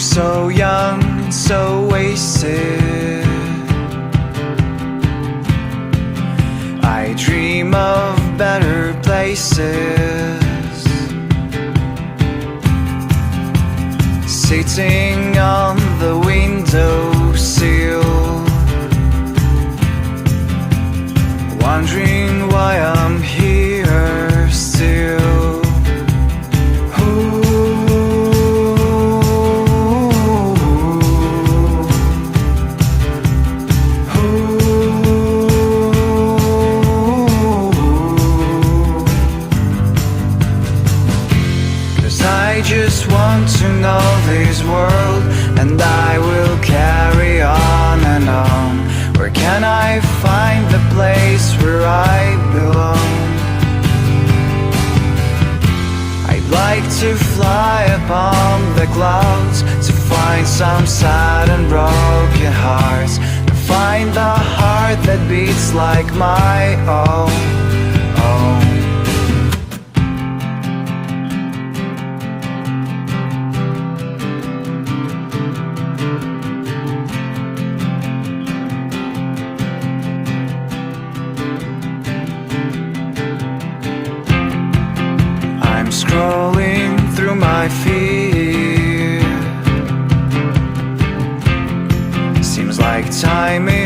so young and so wasted. I dream of better places, sitting on the windowsill, wondering why I'm here still. I just want to know this world, and I will carry on and on. Where can I find the place where I belong? I'd like to fly upon the clouds, to find some sad and broken hearts, to find the heart that beats like my own. Scrolling through my feed, seems like time is